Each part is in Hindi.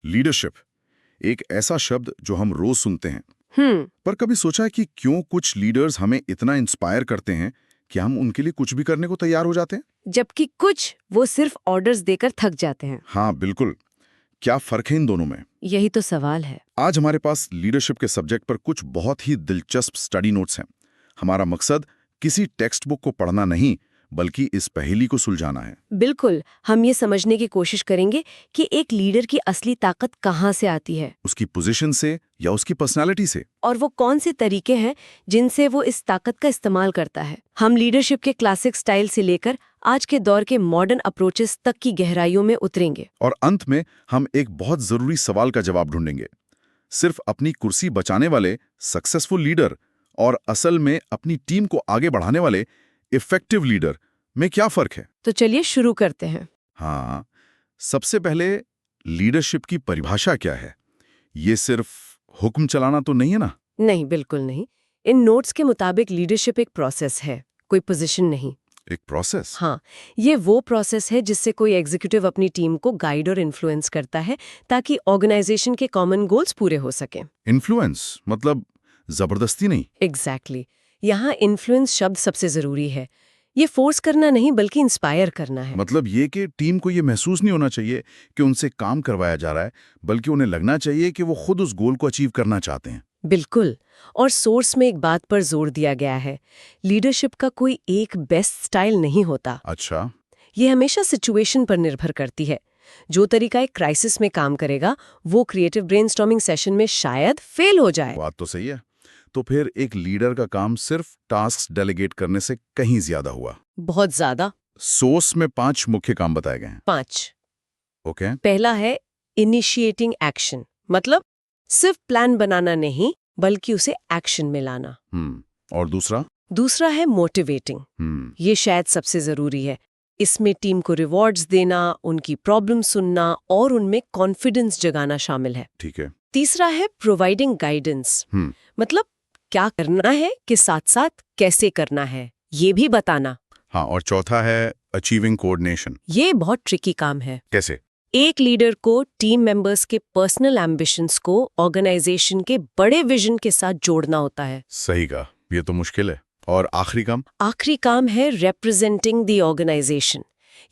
लीडरशिप एक ऐसा शब्द जो हम रोज सुनते हैं, पर कभी सोचा है कि क्यों कुछ लीडर्स हमें इतना इंस्पायर करते हैं कि हम उनके लिए कुछ भी करने को तैयार हो जाते हैं? जबकि कुछ वो सिर्फ ऑर्डर्स देकर थक जाते हैं। हाँ बिल्कुल। क्या फर्क है इन दोनों में? यही तो सवाल है। आज हमारे पास लीडरशिप के सब्जेक्ट पर कुछ बहुत ही दिलचस्प स्टडी नोट्स हैं। हमारा मकसद किसी टेक्स्ट बुक को पढ़ना नहीं, बल्कि इस पहेली को सुलझाना है। बिल्कुल, हम ये समझने की कोशिश करेंगे कि एक लीडर की असली ताकत कहाँ से आती है उसकी पोजीशन से या उसकी पर्सनालिटी से। और वो कौन से तरीके हैं जिनसे वो इस ताकत का इस्तेमाल करता है। हम लीडरशिप के क्लासिक स्टाइल से लेकर आज के दौर के मॉडर्न अप्रोचेस तक की गहराइयों में उतरेंगे। और अंत में हम एक बहुत जरूरी सवाल का जवाब ढूंढेंगे। सिर्फ अपनी कुर्सी बचाने वाले सक्सेसफुल लीडर और असल में अपनी टीम को आगे बढ़ाने वाले इफेक्टिव लीडर में क्या फर्क है? तो चलिए शुरू करते हैं। हाँ, सबसे पहले लीडरशिप की परिभाषा क्या है? ये सिर्फ हुक्म चलाना तो नहीं है ना? नहीं, बिल्कुल नहीं। इन नोट्स के मुताबिक लीडरशिप एक प्रोसेस है, कोई पोजीशन नहीं। एक प्रोसेस? हाँ, ये वो प्रोसेस है जिससे कोई एग्जीक्यूटिव अपनी टीम को गाइड और इन्फ्लुएंस करता है ताकि ऑर्गेनाइजेशन के कॉमन गोल्स पूरे हो सकें। इन्फ्लुएंस मतलब जबरदस्ती नहीं? एग्जैक्टली। यहाँ इन्फ्लुएंस शब्द सबसे जरूरी है। ये फोर्स करना नहीं बल्कि इंस्पायर करना है। मतलब ये कि टीम को ये महसूस नहीं होना चाहिए कि उनसे काम करवाया जा रहा है, बल्कि उन्हें लगना चाहिए कि वो खुद उस गोल को अचीव करना चाहते हैं। बिल्कुल। और सोर्स में एक बात पर जोर दिया गया है, लीडरशिप का कोई एक बेस्ट स्टाइल नहीं होता। अच्छा। ये हमेशा सिचुएशन पर निर्भर करती है। जो तरीका एक क्राइसिस में काम करेगा वो क्रिएटिव ब्रेनस्टॉर्मिंग सेशन में शायद फेल हो जाए। बात तो सही है। तो फिर एक लीडर का काम सिर्फ टास्क डेलीगेट करने से कहीं ज्यादा हुआ। बहुत ज्यादा। सोर्स में 5 मुख्य काम बताए गए हैं। 5। ओके। पहला है इनिशिएटिंग एक्शन, मतलब सिर्फ प्लान बनाना नहीं बल्कि उसे एक्शन में लाना। और दूसरा? दूसरा है मोटिवेटिंग। ये शायद सबसे जरूरी है। इसमें टीम को रिवॉर्ड्स देना, उनकी प्रॉब्लम सुनना और उनमें कॉन्फिडेंस जगाना शामिल है। ठीक है। तीसरा है प्रोवाइडिंग गाइडेंस, मतलब क्या करना है के साथ साथ कैसे करना है ये भी बताना। हाँ, और चौथा है अचीविंग कोऑर्डिनेशन। ये बहुत ट्रिकी काम है। कैसे? एक लीडर को टीम मेंबर्स के पर्सनल एम्बिशंस को ऑर्गेनाइजेशन के बड़े विजन के साथ जोड़ना होता है। सही कहा, ये तो मुश्किल है। और आखिरी काम? आखिरी काम है रिप्रेजेंटिंग द ऑर्गेनाइजेशन,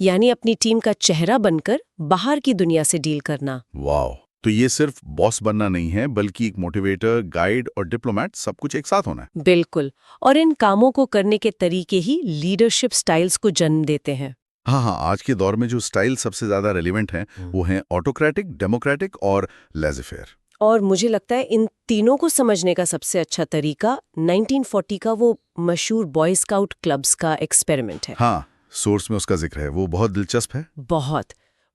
यानी अपनी टीम का चेहरा बनकर बाहर की दुनिया से डील करना। वाह, तो ये सिर्फ बॉस बनना नहीं है, बल्कि एक मोटिवेटर, गाइड और डिप्लोमेट सब कुछ एक साथ होना है। बिल्कुल। और इन कामों को करने के तरीके ही लीडरशिप स्टाइल्स को जन्म देते हैं। हाँ, आज के दौर में जो स्टाइल सबसे ज्यादा रेलिवेंट हैं वो हैं ऑटोक्रेटिक, डेमोक्रेटिक और लेज़र-फेयर। और मुझे लगता है इन तीनों को समझने का सबसे अच्छा तरीका 1940 का वो मशहूर बॉय स्काउट क्लब्स का एक्सपेरिमेंट है। हाँ, सोर्स में उसका जिक्र है, वो बहुत दिलचस्प है। बहुत।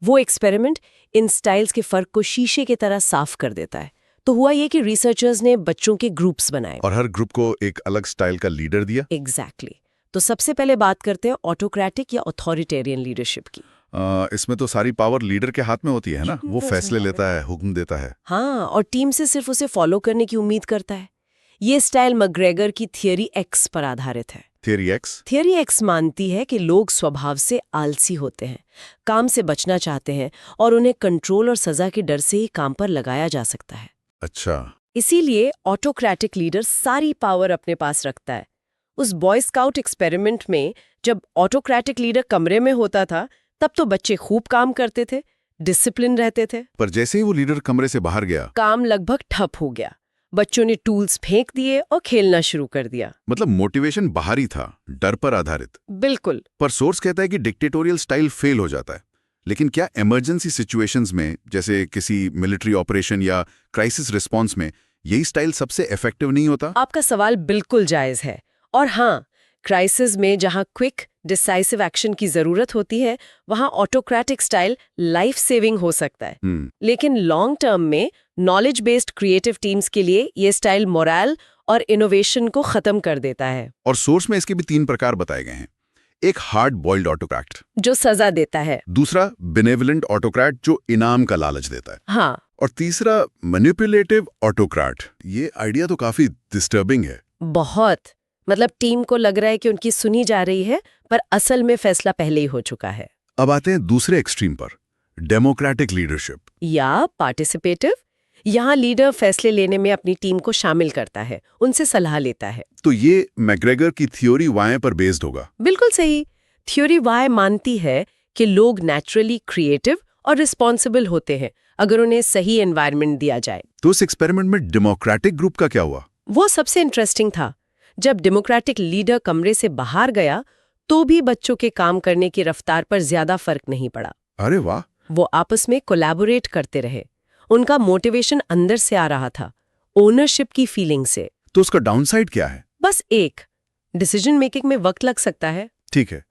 वो एक्सपेरिमेंट इन स्टाइल्स के फर्क को शीशे की तरह साफ कर देता है। तो हुआ ये कि रिसर्चर्स ने बच्चों के ग्रुप्स बनाए और हर ग्रुप को एक अलग स्टाइल का लीडर दिया। एग्जैक्टली। तो सबसे पहले बात करते हैं ऑटोक्रेटिक या अथॉरिटेरियन लीडरशिप की। इसमें तो सारी पावर लीडर के हाथ में होती है ना, वो फैसले लेता है, हुक्म देता है। हाँ, और टीम से सिर्फ उसे फॉलो करने की उम्मीद करता है। ये स्टाइल मैकग्रेगर की थियरी एक्स पर आधारित है। Theory x? थियरी एक्स मानती है कि लोग स्वभाव से आलसी होते हैं, काम से बचना चाहते हैं और उन्हें कंट्रोल और सजा के डर से ही काम पर लगाया जा सकता है। अच्छा। इसीलिए ऑटोक्रेटिक लीडर सारी पावर अपने पास रखता है। उस बॉय स्काउट एक्सपेरिमेंट में जब ऑटोक्रेटिक लीडर कमरे में होता था तब तो बच्चे खूब काम करते थे, डिसिप्लिन रहते थे। पर जैसे ही वो लीडर कमरे से बाहर गया, काम लगभग ठप हो गया। बच्चों ने टूल्स फेंक दिए और खेलना शुरू कर दिया। मतलब मोटिवेशन बाहरी था, डर पर आधारित। बिल्कुल। पर सोर्स कहता है कि डिक्टेटोरियल स्टाइल फेल हो जाता है। लेकिन क्या इमरजेंसी सिचुएशंस में, जैसे किसी मिलिट्री ऑपरेशन या क्राइसिस रिस्पॉन्स में, यही स्टाइल सबसे इफेक्टिव नहीं होता? आपका सवाल बिल्कुल जायज है। और हाँ, क्राइसिस में जहां क्विक डिसाइसिव एक्शन की जरूरत होती है वहां ऑटोक्रेटिक स्टाइल लाइफ सेविंग हो सकता है। लेकिन लॉन्ग टर्म में नॉलेज बेस्ड क्रिएटिव टीम्स के लिए ये स्टाइल मोरल और इनोवेशन को खत्म कर देता है। और सोर्स में इसके भी 3 प्रकार बताए गए हैं। एक हार्ड बॉइल्ड ऑटोक्रेट, जो सजा देता है। दूसरा बेनेवलेंट ऑटोक्रेट, जो इनाम का लालच देता है। हाँ। और तीसरा मैनिपुलेटिव ऑटोक्रेट। ये आइडिया तो काफी डिस्टर्बिंग है। बहुत। मतलब टीम को लग रहा है कि उनकी सुनी जा रही है, पर असल में फैसला पहले ही हो चुका है। अब आते हैं दूसरे एक्सट्रीम पर, डेमोक्रेटिक लीडरशिप। या पार्टिसिपेटिव। यहाँ लीडर फैसले लेने में अपनी टीम को शामिल करता है, उनसे सलाह लेता है। तो ये मैग्रेगर की थ्योरी वाई पर बेस्ड होगा। बिल्कुल सही। थ्योरी वाई मानती है कि लोग नेचुरली क्रिएटिव और रिस्पॉन्सिबल होते हैं अगर उन्हें सही एनवायरनमेंट दिया जाए। तो इस एक्सपेरिमेंट में डेमोक्रेटिक ग्रुप का क्या हुआ? वो सबसे इंटरेस्टिंग था। जब डेमोक्रेटिक लीडर कमरे से बाहर गया तो भी बच्चों के काम करने की रफ्तार पर ज्यादा फर्क नहीं पड़ा। अरे वाह। वो आपस में कोलैबोरेट करते रहे। उनका मोटिवेशन अंदर से आ रहा था, ओनरशिप की फीलिंग से। तो उसका डाउनसाइड क्या है? बस एक, डिसीजन मेकिंग में वक्त लग सकता है। ठीक है।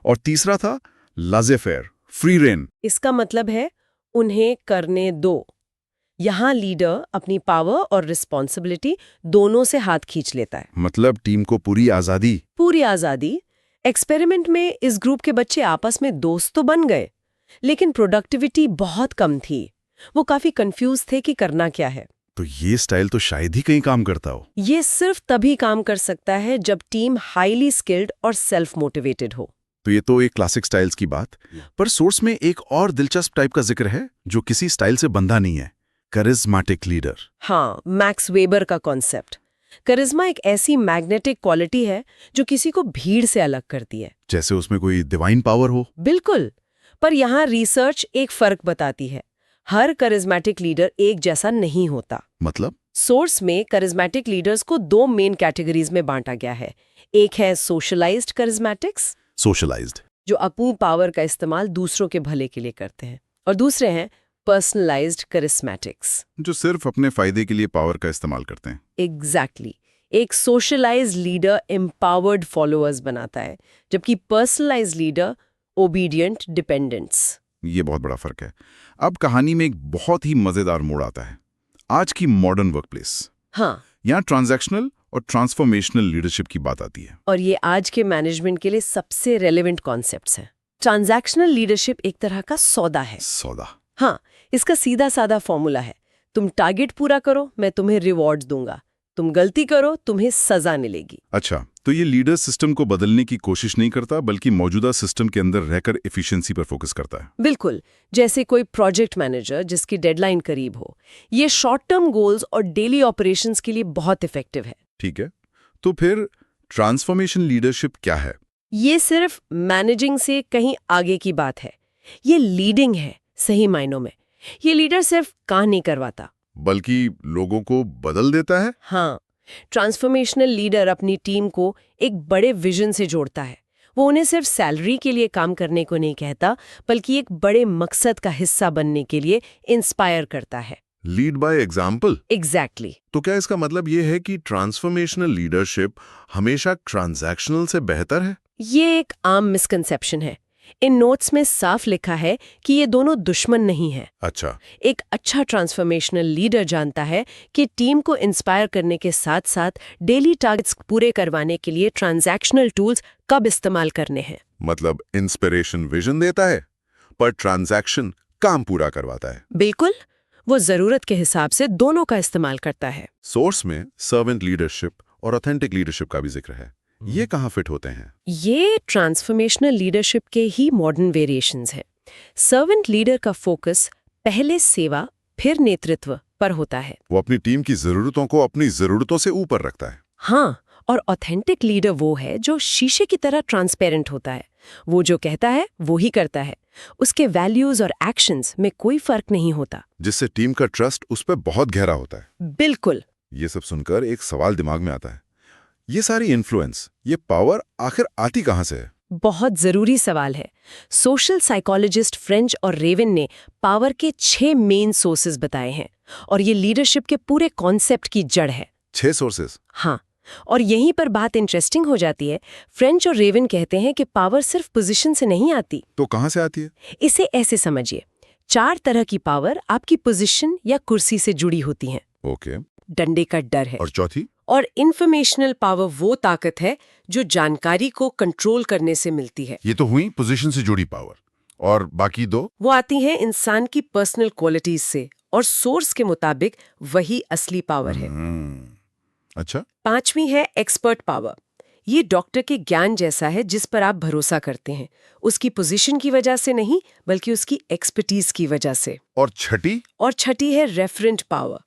और तीसरा था लाज़े-फेयर, फ्री रेन। इसका मतलब है उन्हें करने दो। यहाँ लीडर अपनी पावर और रिस्पॉन्सिबिलिटी दोनों से हाथ खींच लेता है। मतलब टीम को पूरी आजादी। पूरी आजादी। एक्सपेरिमेंट में इस ग्रुप के बच्चे आपस में दोस्त तो बन गए, लेकिन प्रोडक्टिविटी बहुत कम थी। वो काफी कंफ्यूज थे कि करना क्या है। तो ये स्टाइल तो शायद ही कहीं काम करता हो। ये सिर्फ तभी काम कर सकता है जब टीम हाईली स्किल्ड और सेल्फ मोटिवेटेड हो। तो ये तो एक क्लासिक स्टाइल्स की बात। पर सोर्स में एक और दिलचस्प टाइप का जिक्र है जो किसी स्टाइल से बंधा नहीं है, करिज्मेटिक लीडर। हाँ, मैक्स वेबर का कॉन्सेप्ट। करिश्मा एक ऐसी मैग्नेटिक क्वालिटी है जो किसी को भीड़ से अलग करती है। जैसे उसमें कोई डिवाइन पावर हो। बिल्कुल। पर यहाँ रिसर्च एक फर्क बताती है। हर करिश्मेटिक लीडर एक जैसा नहीं होता। मतलब? सोर्स में करिश्मेटिक लीडर्स को दो मेन कैटेगरीज में बांटा गया है। एक है सोशलाइज्ड करिश्मेटिक्स, सोशलाइज्ड, जो अपनी पावर का इस्तेमाल दूसरों के भले के लिए करते हैं, और दूसरे हैं पर्सनलाइज्ड करिश्मेटिक्स, जो सिर्फ अपने फायदे के लिए पावर का इस्तेमाल करते हैं। एग्जैक्टली। एक सोशलाइज्ड लीडर एम्पावर्ड फॉलोअर्स बनाता है, जबकि पर्सनलाइज्ड लीडर ओबीडियंट डिपेंडेंट्स। ये बहुत बड़ा फर्क है। अब कहानी में एक बहुत ही मजेदार मोड़ आता है। आज की मॉडर्न वर्कप्लेस। हाँ, यहाँ ट्रांजैक्शनल और ट्रांसफॉर्मेशनल लीडरशिप की बात आती है। और ये आज के मैनेजमेंट के लिए सबसे रेलेवेंट कॉन्सेप्ट्स हैं। ट्रांजैक्शनल लीडरशिप एक तरह का सौदा है। सौदा। हाँ, इसका सीधा साधा फॉर्मूला है। तुम टारगेट पूरा करो, मैं तुम्हें रिवॉर्ड्स दूंगा। तुम गलती करो, तुम्हें सजा मिलेगी। अच्छा, तो ये लीडर सिस्टम को बदलने की कोशिश नहीं करता, बल्कि मौजूदा सिस्टम के अंदर रहकर एफिशिएंसी पर फोकस करता है। बिल्कुल, जैसे कोई प्रोजेक्ट मैनेजर जिसकी डेडलाइन करीब हो। ये शॉर्ट टर्म गोल्स और डेली ऑपरेशंस के लिए बहुत इफेक्टिव है। ठीक है, तो फिर ट्रांसफॉर्मेशन लीडरशिप क्या है? ये सिर्फ मैनेजिंग से कहीं आगे की बात है। ये लीडिंग है सही मायनों में। ये लीडर सिर्फ काम नहीं करवाता, बल्कि लोगों को बदल देता है। हाँ, ट्रांसफॉर्मेशनल लीडर अपनी टीम को एक बड़े विजन से जोड़ता है। वो उन्हें सिर्फ सैलरी के लिए काम करने को नहीं कहता, बल्कि एक बड़े मकसद का हिस्सा बनने के लिए इंस्पायर करता है। Lead by example. एग्जैक्टली। तो क्या इसका मतलब ये है कि ट्रांसफॉर्मेशनल लीडरशिप हमेशा ट्रांजैक्शनल से बेहतर है? ये एक आम मिसकंसेप्शन है। इन नोट्स में साफ लिखा है कि ये दोनों दुश्मन नहीं हैं। अच्छा। एक अच्छा ट्रांसफॉर्मेशनल लीडर जानता है कि टीम को इंस्पायर करने के साथ साथ डेली टारगेट्स पूरे करवाने के लिए ट्रांजैक्शनल टूल्स कब इस्तेमाल करने हैं। मतलब इंस्पिरेशन विजन देता है, पर ट्रांजैक्शन काम पूरा करवाता है। बिल्कुल, वो जरूरत के हिसाब से दोनों का इस्तेमाल करता है। सोर्स में सर्वेंट लीडरशिप और ऑथेंटिक लीडरशिप का भी जिक्र है। ये कहाँ फिट होते हैं? ये ट्रांसफॉर्मेशनल लीडरशिप के ही मॉडर्न वेरिएशंस हैं। सर्वेंट लीडर का फोकस पहले सेवा फिर नेतृत्व पर होता है। वो अपनी टीम की जरूरतों को अपनी जरूरतों से ऊपर रखता है। हाँ, और ऑथेंटिक लीडर वो है जो शीशे की तरह ट्रांसपेरेंट होता है। वो जो कहता है वो ही करता है। उसके वैल्यूज और एक्शंस में कोई फर्क नहीं होता, जिससे टीम का ट्रस्ट उस पर बहुत गहरा होता है। बिल्कुल। ये सब सुनकर एक सवाल दिमाग में आता है, ये सारी इन्फ्लुएंस, ये पावर आखिर आती कहाँ से है? बहुत जरूरी सवाल है। सोशल साइकोलॉजिस्ट फ्रेंच और रेवन ने पावर के 6 मेन सोर्सेज बताए हैं, और ये लीडरशिप के पूरे कॉन्सेप्ट की जड़ है। 6 सोर्सेज? हाँ, और यहीं पर बात इंटरेस्टिंग हो जाती है। फ्रेंच और रेवन कहते हैं कि पावर सिर्फ पोजीशन से नहीं आती। तो कहाँ से आती है? इसे ऐसे समझिए, 4 तरह की पावर आपकी पोजीशन या कुर्सी से जुड़ी होती हैं। ओके। डंडे का डर है। और चौथी? और इन्फॉर्मेशनल पावर वो ताकत है जो जानकारी को कंट्रोल करने से मिलती है। ये तो हुई पोजीशन से जुड़ी पावर। और बाकी 2? वो आती है इंसान की पर्सनल क्वालिटीज से, और सोर्स के मुताबिक वही असली पावर है। अच्छा। 5वीं है एक्सपर्ट पावर। ये डॉक्टर के ज्ञान जैसा है जिस पर आप भरोसा करते हैं, उसकी पोजीशन की वजह से नहीं बल्कि उसकी एक्सपर्टीज की वजह से। और छठी है रेफरेंट पावर।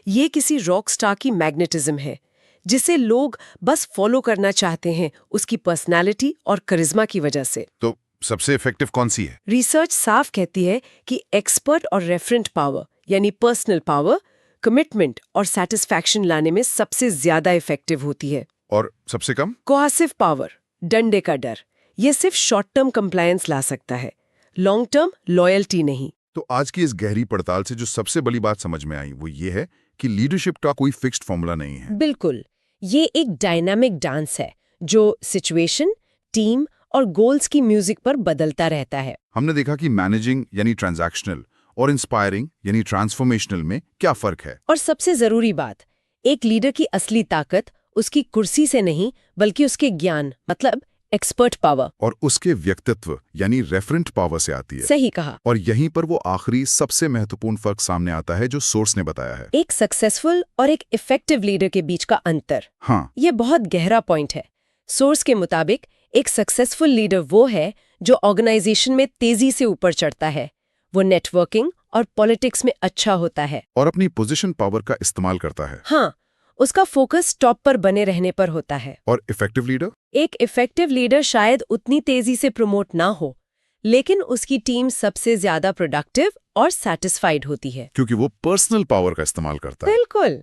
ये किसी रॉक स्टार की मैग्नेटिज्म है जिसे लोग बस फॉलो करना चाहते हैं उसकी पर्सनालिटी और करिश्मा की वजह से। तो सबसे इफेक्टिव कौन सी है? रिसर्च साफ कहती है कि एक्सपर्ट और रेफरेंट पावर यानी पर्सनल पावर कमिटमेंट और सेटिस्फैक्शन लाने में सबसे ज्यादा इफेक्टिव होती है। और सबसे कम? कोहेसिव पावर, डंडे का डर, ये सिर्फ शॉर्ट टर्म कंप्लायंस ला सकता है, लॉन्ग टर्म लॉयल्टी नहीं। तो आज की इस गहरी पड़ताल से जो सबसे बड़ी बात समझ में आई वो ये है कि लीडरशिप का कोई फिक्स्ड फॉर्मूला नहीं है। बिल्कुल, ये एक डायनामिक डांस है जो सिचुएशन, टीम और गोल्स की म्यूजिक पर बदलता रहता है। हमने देखा कि मैनेजिंग यानी ट्रांजैक्शनल और इंस्पायरिंग यानी ट्रांसफॉर्मेशनल में क्या फर्क है। और सबसे जरूरी बात, एक लीडर की असली ताकत उसकी कुर्सी से नहीं बल्कि उसके ज्ञान मतलब एक्सपर्ट पावर और उसके व्यक्तित्व यानी रेफरेंट पावर से आती है। सही कहा। और यहीं पर वो आखिरी सबसे महत्वपूर्ण फर्क सामने आता है जो सोर्स ने बताया है। एक सक्सेसफुल और एक इफेक्टिव लीडर के बीच का अंतर। हाँ, ये बहुत गहरा पॉइंट है। सोर्स के मुताबिक एक सक्सेसफुल लीडर वो है जो ऑर्गेनाइजेशन में तेजी से ऊपर चढ़ता है, वो नेटवर्किंग और पॉलिटिक्स में अच्छा होता है और अपनी पोजीशन पावर का इस्तेमाल करता है। हाँ, उसका फोकस टॉप पर बने रहने पर होता है। और इफेक्टिव लीडर? एक इफेक्टिव लीडर शायद उतनी तेजी से प्रमोट ना हो, लेकिन उसकी टीम सबसे ज्यादा प्रोडक्टिव और सैटिस्फाइड होती है क्योंकि वो पर्सनल पावर का इस्तेमाल करता है। बिल्कुल,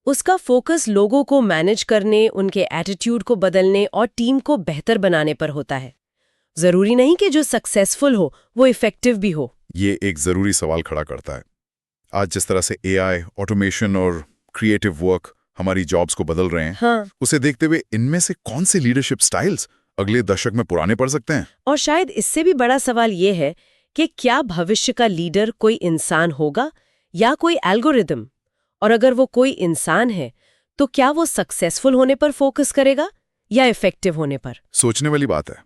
उसका फोकस लोगों को मैनेज करने, उनके एटीट्यूड को बदलने और टीम को बेहतर बनाने पर होता है। जरूरी नहीं कि जो सक्सेसफुल हो वो इफेक्टिव भी हो। ये एक जरूरी सवाल खड़ा करता है। आज जिस तरह से एआई, ऑटोमेशन और क्रिएटिव वर्क हमारी जॉब्स को बदल रहे हैं, हाँ, उसे देखते हुए इनमें से कौन से लीडरशिप स्टाइल्स अगले दशक में पुराने पड़ सकते हैं? और शायद इससे भी बड़ा सवाल ये है कि क्या भविष्य का लीडर कोई इंसान होगा या कोई एल्गोरिदम? और अगर वो कोई इंसान है तो क्या वो सक्सेसफुल होने पर फोकस करेगा या इफेक्टिव होने पर? सोचने वाली बात है।